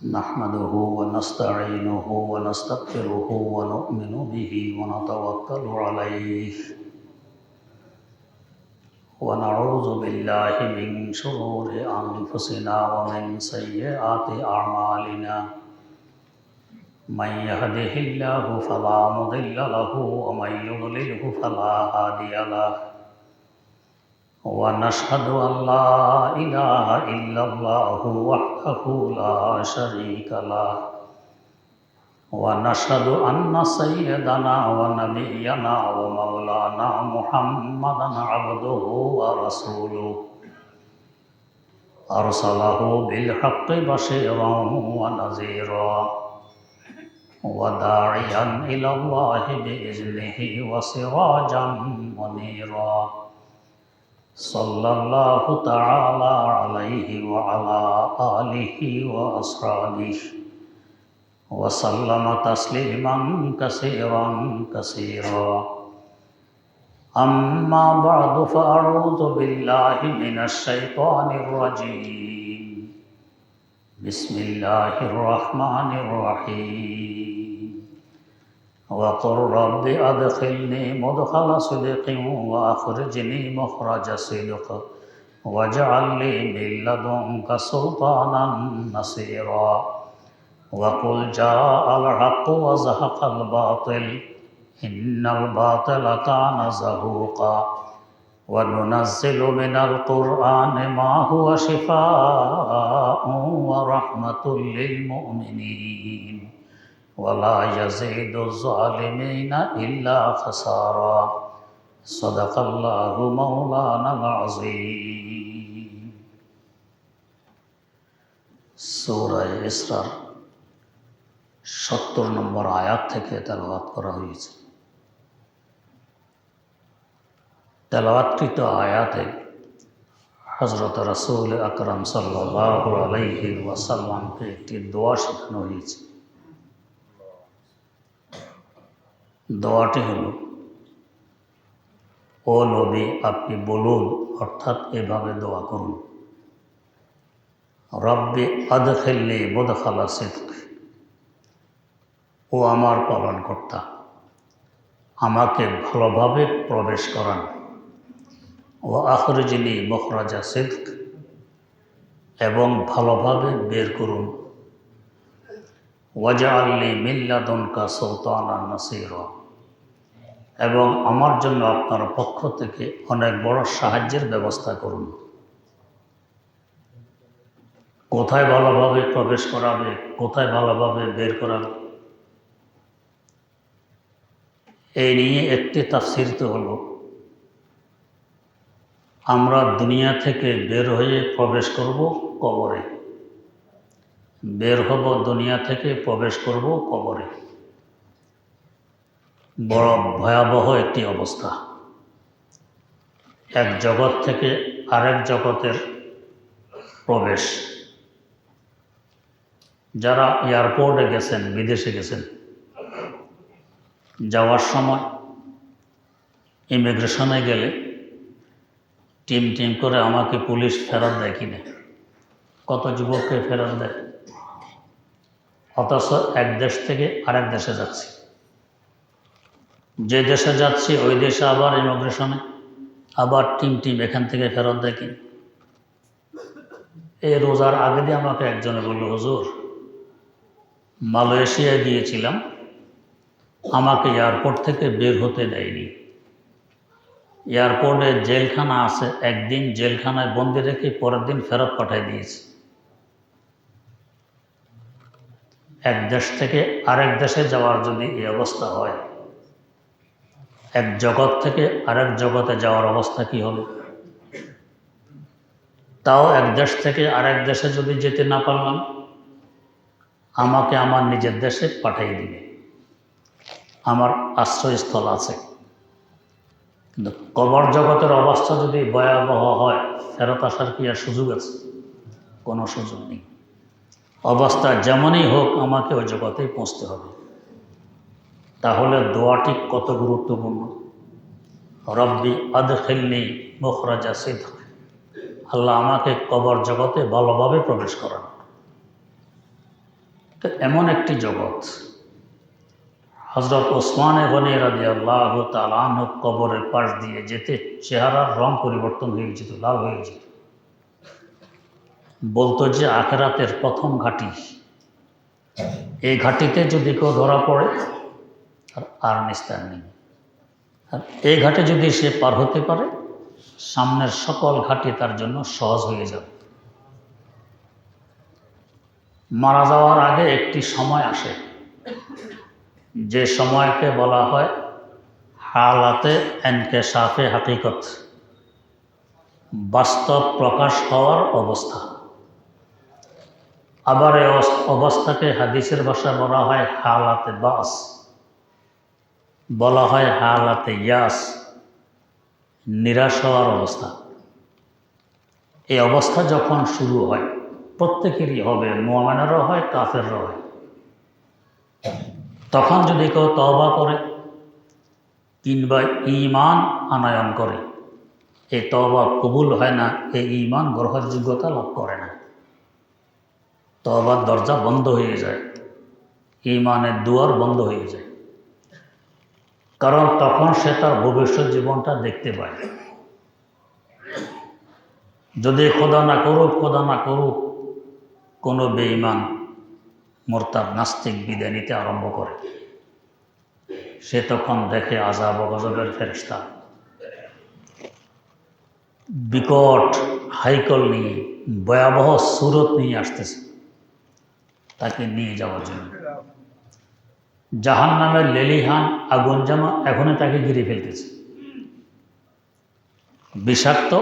نحمده ونستعينه ونستغفره ونؤمن به ونتوكل عليه ونعوذ بالله من شرور أنفسنا ومن سيئات أعمالنا من يهده الله فلا مضل له ومن يضلله فلا هادي له ونشهد أن لا إله إلا الله وحده لا شريك له ونشهد أن سيدنا ونبينا ومولانا محمدا عبده ورسوله أرسله بالحق بشيرا ونذيرا وداعيا إلى الله بإذنه وسراجا منيرا صلى الله تعالى عليه وعلى آله وأصحابه وسلم تسليما كثيرا كثيرا أما بعد فأعوذ بالله من الشيطان الرجيم بسم الله الرحمن الرحيم وقل رب أدخلني مدخل صدق وأخرجني مخرج صدق واجعل لي من لدنك سلطانا نصيرا وقل جاء الحق وزهق الباطل إن الباطل كان زهوقا وننزل من القرآن ما هو شفاء ورحمة للمؤمنين ولا يزيد الظالمين إلا خسارا صدق الله مولانا العظيم সূরা ইসরার ৭০ নম্বর আয়াত থেকে তেলাওয়াত করা হয়েছে। তেলাওয়াতকৃত আয়াতে হযরত রাসূল আকরাম সাল্লাল্লাহু আলাইহি ওয়াসাল্লামকে একটি দোয়া শেখানো হয়েছে। দোয়াটি হল, ও নবী আপনি বলুন, অর্থাৎ এভাবে দোয়া করুন, রব্বি আদখিলনি মুদখালা সিদক, ও আমার পালনকর্তা আমাকে ভালোভাবে প্রবেশ করান, ও আখরিজনি মুখরাজা সিদক, এবং ভালোভাবে বের করুন, ওয়াজআলনি মিন লাদুনকা সুলতানান নাসীরা, এবং আমার জন্য আপনার পক্ষ থেকে অনেক বড় সাহায্যের ব্যবস্থা করুন। কোথায় ভালোভাবে প্রবেশ করাবে, কোথায় ভালোভাবে বের করাবে, এই নিয়ে একটি তাফসীর তো হলো, আমরা দুনিয়া থেকে বের হয়ে প্রবেশ করব কবরে, বের হব দুনিয়া থেকে প্রবেশ করব কবরে। বড় ভয়াবহ একটি অবস্থা, এক জগৎ থেকে আরেক জগতের প্রবেশ। যারা এয়ারপোর্টে গেছেন, বিদেশে গেছেন, যাওয়ার সময় ইমিগ্রেশনে গেলে টিম টিম করে আমাকে পুলিশ ফেরত দেয় কিনা, কত যুবককে ফেরত দেয়, অথচ এক দেশ থেকে আরেক দেশে যাচ্ছি, যে দেশে যাচ্ছি ওই দেশে আবার ইমিগ্রেশনে আবার টিম টিম এখান থেকে ফেরত দেয় কিনা। এই রোজার আগে দিয়ে আমাকে একজনে বলল, হুজুর মালয়েশিয়ায় গিয়েছিলাম, আমাকে এয়ারপোর্ট থেকে বের হতে দেয়নি। এয়ারপোর্টে জেলখানা আছে, একদিন জেলখানায় বন্দি রেখে পরের দিন ফেরত পাঠিয়ে দিয়েছে। এক দেশ থেকে আরেক দেশে যাওয়ার যদি এই অবস্থা হয়, এক জগৎ থেকে আরেক জগতে যাওয়ার অবস্থা কি হবে? তাও এক দেশ থেকে আরেক দেশে যদি যেতে না পারলাম, আমাকে আমার নিজের দেশে পাঠিয়ে দিবে, আমার আশ্রয়স্থল আছে। কিন্তু কবর জগতের অবস্থা যদি ভয়াবহ হয়, ফেরত আসার কি আর সুযোগ আছে? কোনো সুযোগ নেই। অবস্থা যেমনই হোক আমাকে ওই জগতেই পৌঁছতে হবে। তাহলে দোয়াটি কত গুরুত্বপূর্ণ। রব্বি আদখিলনি মুখরাজা সিদক, আল্লাহ আমাকে কবর জগতে ভালোভাবে প্রবেশ করান। তো এমন একটি জগৎ, হযরত ওসমান গনি রাদিয়াল্লাহু তাআলা আনহু কবরের পাশ দিয়ে যেতে চেহারার রং পরিবর্তন হয়ে যেত, লাল হয়ে যেত। বলতো যে আখিরাতের প্রথম ঘাঁটি, এই ঘাঁটিতে যদি কেউ ধরা পড়ে আর নিস্তার নেই। আর এই ঘাটে যদি সে পার হতে পারে, সামনের সকল ঘাটি তার জন্য সহজ হয়ে যাবে। মারা যাওয়ার আগে একটি সময় আসে, যে সময়কে বলা হয় হালাতে ইনকিশাফে হাকিকত, বাস্তব প্রকাশ হওয়ার অবস্থা। আবার এই অবস্থাকে হাদিসের ভাষায় বলা হয় হালাতে বাস, বলা হয় হালাতে ইয়াস, নিরাশ হওয়ার অবস্থা। এই অবস্থা যখন শুরু হয়, প্রত্যেকেরই হবে, মুমিনেরও হয়, কাফেরও হয়। তখন যদি কেউ তওবা করে কিংবা ঈমান আনয়ন করে, এই তওবা কবুল হয় না, এই ঈমান গ্রহণযোগ্যতা লাভ করে না। তওবার দরজা বন্ধ হয়ে যায়, ঈমানের দুয়ার বন্ধ হয়ে যায়। কারণ তখন সে তার ভবিষ্যৎ জীবনটা দেখতে পায়। যদি খোদা না করুক কোনো বেঈমান মুরতাদ নাস্তিক বিদায় নিতে আরম্ভ করে, সে তখন দেখে আযাব ও গজবের ফেরেশতা বিকট হাইকল নিয়ে, ভয়াবহ সুরত নিয়ে আসতেছে তাকে নিয়ে যাওয়ার জন্য। জাহান্নামের লেলিহান আগুন যেন এখনই তাকে ঘিরে ফেলতেছে। বিষাক্ত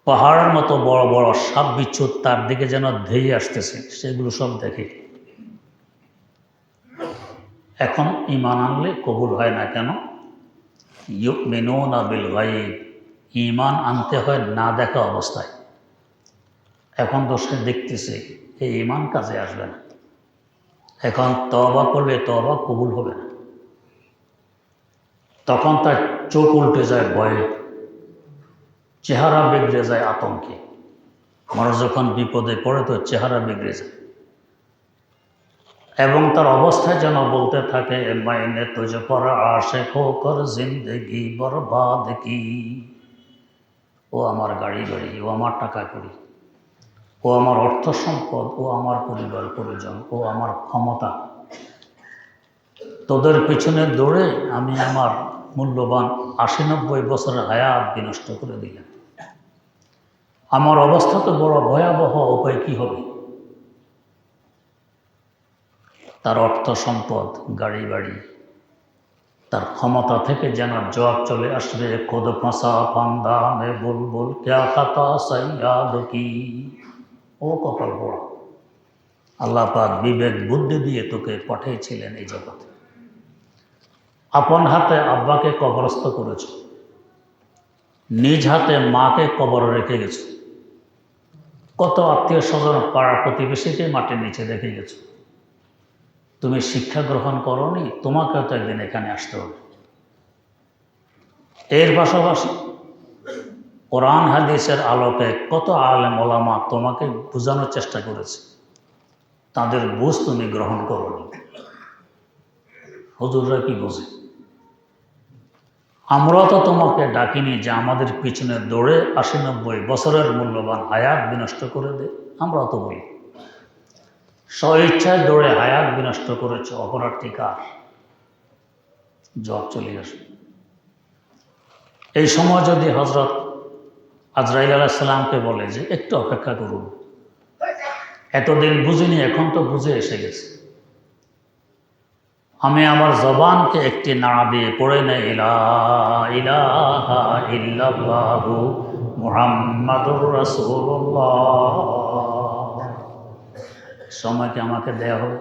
পাহাড়ের মতো বড় বড় সাপ বিচ্ছু তার দিকে যেন ধেয়ে আসতেছে, সেগুলো সব দেখে। এখন ঈমান আনলে কবুল হয় না কেন? ইউমিনুনা বিল গায়ব, ঈমান আনতে হয় না দেখা অবস্থায়। এখন তো সে দেখতেছে এই ঈমান কাজে আসবে না, এখন তওবা করলে তওবা কবুল হবে না। তখন তার চোখ উল্টে যায় ভয়ে, চেহারা বিগড়ে যায় আতঙ্কে। মানুষ যখন বিপদে পড়ে তো চেহারা বিগড়ে যায়, এবং তার অবস্থায় যেন বলতে থাকে মাইনে তুঝ পর আশিক হোকর জিন্দেগি বরবাদ কি। ও আমার গাড়ি বাড়ি, ও আমার টাকা কড়ি, ও আমার অর্থ সম্পদ, ও আমার পরিবার পরিজন, ও আমার ক্ষমতা, তোদের পিছনে দৌড়ে আমি আমার মূল্যবান ৮০-৯০ বছরের হায়াত বিনষ্ট করে দিলাম। আমার অবস্থা তো বড় ভয়াবহ, উপায় কি হবে? তার অর্থ সম্পদ, গাড়ি বাড়ি, তার ক্ষমতা থেকে যেন জবাব চলে আসবে, খুদ ফাঁসা ফান্দা মে বুলবুল ক্যা খাতা সাইয়াদ কি। ও কপাল পোড়া, আল্লাহ পাক বিবেক বুদ্ধি দিয়ে তোকে পাঠিয়েছিলেন এই জগতে। আপন হাতে আব্বাকে কবরস্থ করেছ, নিজ হাতে মাকে কবর রেখে গেছ, কত আত্মীয় স্বজন পাড়া প্রতিবেশীকে মাটির নিচে রেখে গেছ। তুমি শিক্ষা গ্রহণ করনি, তোমাকেও তো একদিন এখানে আসতে হবে। এর পাশাপাশি কোরআন হাদিসের আলোকে কত আলেম ওলামা তোমাকে বোঝানোর চেষ্টা করেছে, তাদের বুঝ তুমি গ্রহণ করনি। হুজুররা কি বোঝে? আমরা তো তোমাকে ডাকিনি যে আমাদের পিছনে দৌড়ে ৮০-৯০ বছরের মূল্যবান হায়াত বিনষ্ট করে দে। আমরা তো বলি স্বইচ্ছায় দৌড়ে হায়াত বিনষ্ট করেছে, অপরাধটি কার? জবাব চলে আসবে। এই সময় যদি হযরত আজরাইল আলাইহিস সালামকে বলে যে একটু অপেক্ষা করুন, এতদিন বুঝিনি, এখন তো বুঝে এসে গেছে, আমি আমার জবানকে একটি নাড়া দিয়ে পড়ে নেই লা ইলাহা ইল্লাল্লাহু মুহাম্মাদুর রাসূলুল্লাহ, সময়কে আমাকে দেয়া হবে।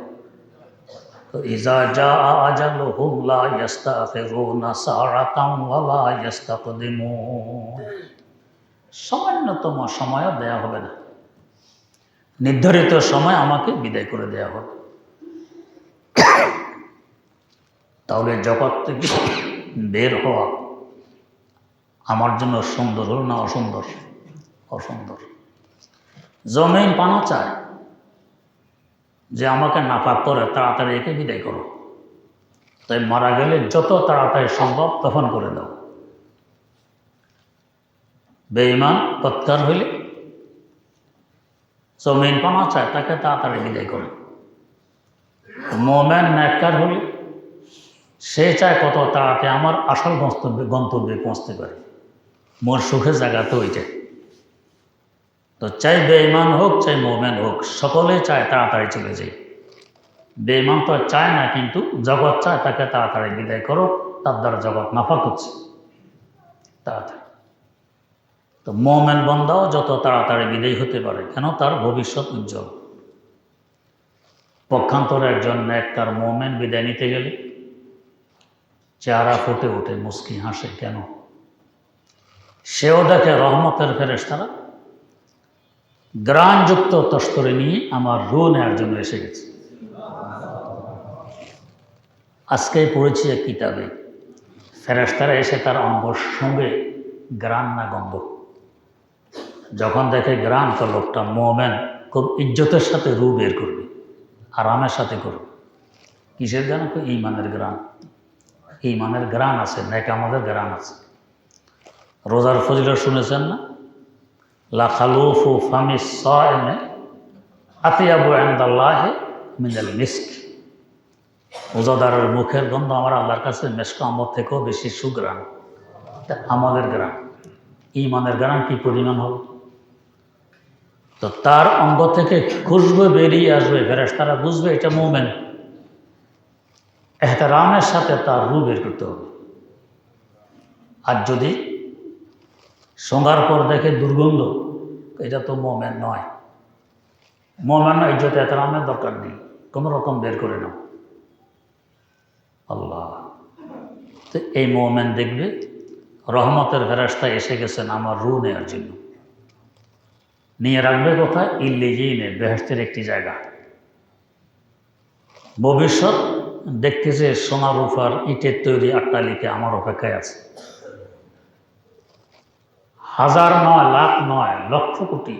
তো ইজা জা আজালুহুম লা ইস্তাখিরুনা সাআতাম ওয়া লা ইস্তাকদিমুন, সামান্যতম সময়ও দেয়া হবে না, নির্ধারিত সময় আমাকে বিদায় করে দেয়া হবে। তাহলে জগৎ থেকে বের হওয়া আমার জন্য সুন্দর হল না অসুন্দর? অসুন্দর। জমিন পানা চায়, যে আমাকে নাপাক করে তাড়াতাড়ি একে বিদায় করো, তাই মারা গেলে যত তাড়াতাড়ি সম্ভব দফন করে দাও। বেঈমান তৎকার হইলে জমিন পানা চায় তাকে তাড়াতাড়ি বিদায় করে। মোমেন নেককার হলে সে চায় কত তাড়াতাড়ি আমার আসল গন্তব্যে পৌঁছতে পারে, মোর সুখের জায়গা তো ওইটাই। তো চাই বেঈমান হোক চাই মোমেন হোক, সকলেই চায় তাড়াতাড়ি চলে যায়। বেঈমান তো চায় না, কিন্তু জগৎ চায় তাকে তাড়াতাড়ি বিদায় করো, তার দ্বারা জগৎ নাফাক হচ্ছে তাড়াতাড়ি। তো মোমেন বন্দাও যত তাড়াতাড়ি বিদায় হতে পারে, কেন তার ভবিষ্যৎ উজ্জ্বল। পক্ষান্তরে একজন নেককার মোমেন বিদায় নিতে গেলে চেহারা ফুটে ওঠে, মুস্কি হাসে। কেন? সেও দেখে রহমতের ফেরেশতারা গ্রাণযুক্ত তস্তরে নিয়ে আমার রূহ নেওয়ার জন্য এসে গেছে। আজকেই পড়েছি এক কিতাবে, ফেরেশতারা এসে তার অঙ্গর সঙ্গে গ্রাণ না গন্ধ যখন দেখে গ্রাণ, তো লোকটা মোমেন খুব ইজ্জতের সাথে রূহ বের করবে, আরামের সাথে করবে। কিসের গ্রাণ? ঈমানের গ্রাণ। ঈমানের গ্রাণ আছে, নেকামতের গ্রাণ আছে। রোজার ফজিলত শুনেছেন না? লা খালুফু ফামিস সাইমি আতিয়াবু ইনদাল্লাহি মিনাল মিস্ক। রোজাদারের মুখের গন্ধ আমার আল্লাহর কাছে মেশক আমল থেকেও বেশি সুগ্রাণ। আমলের গ্রাণ, ঈমানের গ্রাণ কি পরিমাণ হবে? তো তার অঙ্গ থেকে খুশবু বেরিয়ে আসবে, ফেরেশতারা বুঝবে এটা মুমিন। এহতেরামের সাথে তার রূহ বের করতে হবে। আর যদি শোঁগার পর দেখে দুর্গন্ধ, এটা তো মোমেন নয়। মোমেন নয়, ইজ্জত এহতেরামের দরকার নেই, কোনো রকম বের করে নাও। আল্লাহ, তো এই মোমেন দেখবে রহমতের ফেরেশতা এসে গেছেন আমার রূহ নেওয়ার জন্য। নিয়ে রাখবে কোথায়? ইল্লিয়িনে, বেহেশতের একটি জায়গা। ভবিষ্যৎ দেখতেছে সোনা রূপার ইটের তৈরি অট্টালিকা আমার অপেক্ষায় আছে। হাজার নয়, লাখ নয়, লক্ষ কোটি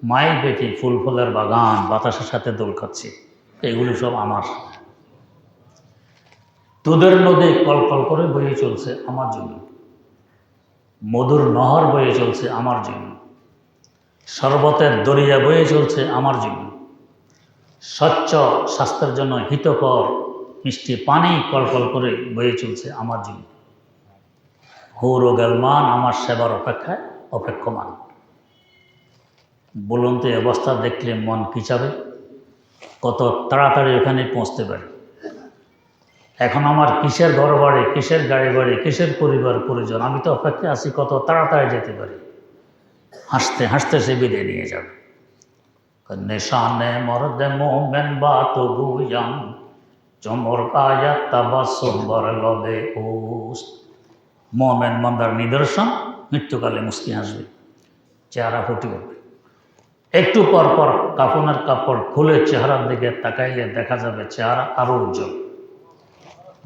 মাইল ব্যাপী ফুল ফুলের বাগান, বাতাসের সাথে দোল খাচ্ছে, এগুলি সব আমার। দুধের নদী কলকল করে বয়ে চলছে আমার জন্য, মধুর নহর বয়ে চলছে আমার জন্য, শরবতের দরিয়া বয়ে চলছে আমার জন্য, স্বচ্ছ স্বাস্থ্যের জন্য হিতকর মিষ্টি পানি কলকল করে বয়ে চলছে আমার জন্য। হুর ও গালমান আমার সেবার অপেক্ষায় অপেক্ষমান। বলুন তো এই অবস্থা দেখলে মন কি চাবে? কত তাড়াতাড়ি ওখানে পৌঁছতে পারি। এখন আমার কিসের ঘর বাড়ি, কিসের গাড়ি বাড়ি, কিসের পরিবার পরিজন, আমি তো অপেক্ষায় আছি কত তাড়াতাড়ি যেতে পারি। হাসতে হাসতে সে বিদায় নিয়ে যাবে। নিশানে মর্দে মোমেন বা তবুয়াম চমর আয়াত তাবাসসুম বরলবে উস। মোমেন বান্দার নিদর্শন, মৃত্যুকালে মুস্কি হাসবে, চেহারা ফুটে উঠবে। একটু পর পর কাফনের কাপড় খুলে চেহারার দিকে তাকাইলে দেখা যাবে চেহারা আরো উজ্জ্বল।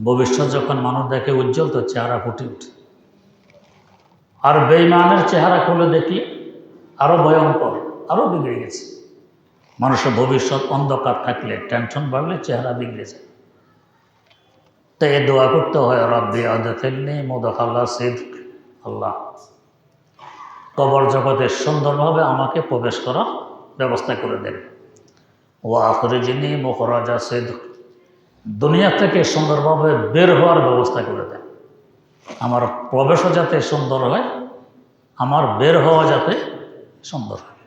ভবিষ্যৎ যখন মানুষ দেখে উজ্জ্বল, তো চেহারা ফুটে উঠে। আর বেঈমানের চেহারা খুলে দেখলে আরো ভয়ঙ্কর, আরো বিগড়ে গেছে। মানুষের ভবিষ্যৎ অন্ধকার থাকলে, টেনশন বাড়লে চেহারা বিগড়ে যায়। তো এই দোয়া করতে হয়, রব্বি আদখিলনি মুদখালা সিদক। আল্লাহ, কবর জগতে সুন্দরভাবে আমাকে প্রবেশ করার ব্যবস্থা করে দেন। ওয়া আখরিজনি মুখরাজা সিদক। দুনিয়া থেকে সুন্দরভাবে বের হওয়ার ব্যবস্থা করে দেন। আমার প্রবেশও যাতে সুন্দর হয়, আমার বের হওয়া যাতে সুন্দর হয়।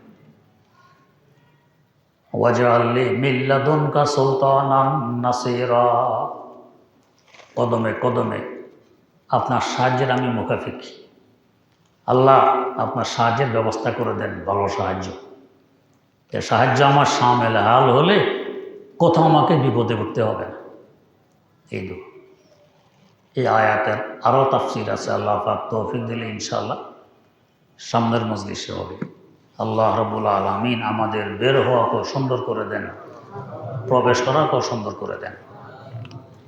ওয়াজআলনি মিন লাদুনকা সুলতানান নাসিরা। কদমে কদমে আপনার সাহায্যের আমি মুখাপেক্ষী। আল্লাহ, আপনার সাহায্যের ব্যবস্থা করে দেন, ভালো সাহায্য। এ সাহায্য আমার শামিল হাল হলে কোথাও আমাকে বিপদে পড়তে হবে না। এই আয়াতের আরও তাফসীর আছে, আল্লাহ পাক তৌফিক দিলে ইনশাআল্লাহ সামনের মজলিসে হবে। আল্লাহ রাব্বুল আলামিন আমাদের বের হওয়াকেও সুন্দর করে দেন, প্রবেশ করাকেও সুন্দর করে দেন।